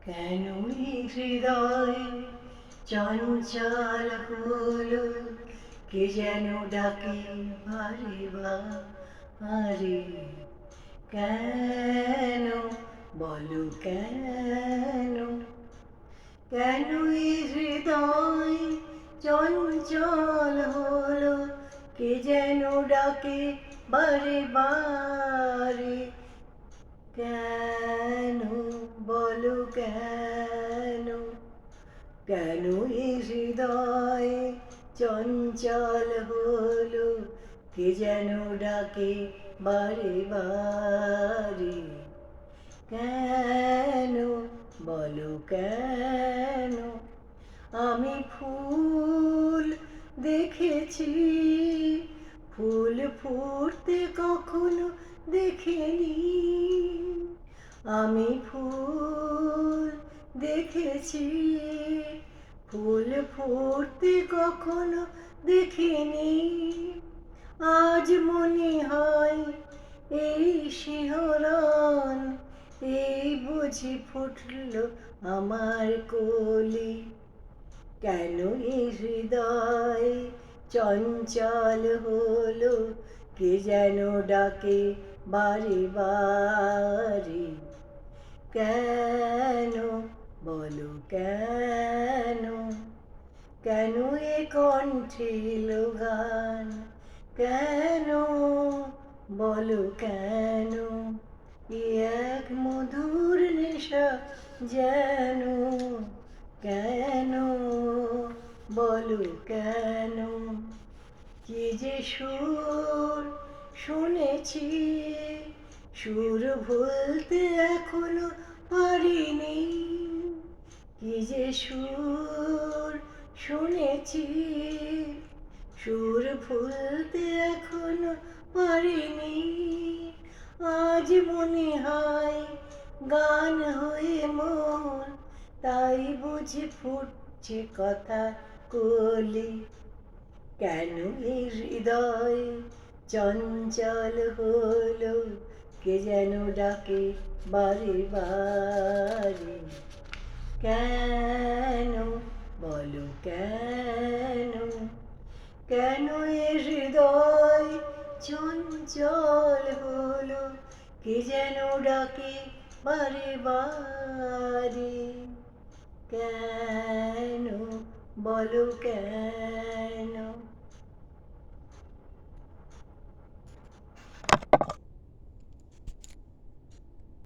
কেনই হৃদয় চঞ্চল হলো, কে যেন ডাকে বারে বারে। কেন বলো কেন? কেনই হৃদয় চঞ্চল হলো, কে যেন ডাকে বারে বারে। কেন বলো কেন? কেন এ হৃদয় চঞ্চল হলো, কে যেন ডাকে বারে বারে। কেন বলো কেন? আমি ফুল দেখেছি, ফুল ফুটতে কখনো দেখিনি। আমি ফুল দেখেছি, ফুল ফুটতে কখনো দেখিনি। আজ মনে হয় এই শিহরণ, এই বুঝি ফুটল আমার কলি। কেন এই হৃদয় চঞ্চল হলো, কে যেন ডাকে বারে বারে। কেন বলো কেন? কেন এ কণ্ঠে গান? কেন বলো কেন? এ এক মধুর নেশা যেন। কেন বলো কেন? কি যে সুর শুনেছি, সুর ভুলতে এখনো পারিনি। কি যে সুর শুনেছি, সুর ভুলতে এখনো পারিনি। আজ মনে হয় গান হয়ে মন, তাই বুঝি ফুটছে কথা কলি। কেন এই হৃদয় চঞ্চল হলো, কে যেন ডাকে বারে বারে। কেন বলো কেন? কেন এ হৃদয় চঞ্চল হলো, কে যেন ডাকে বারে বারে। কেন বলো কেন?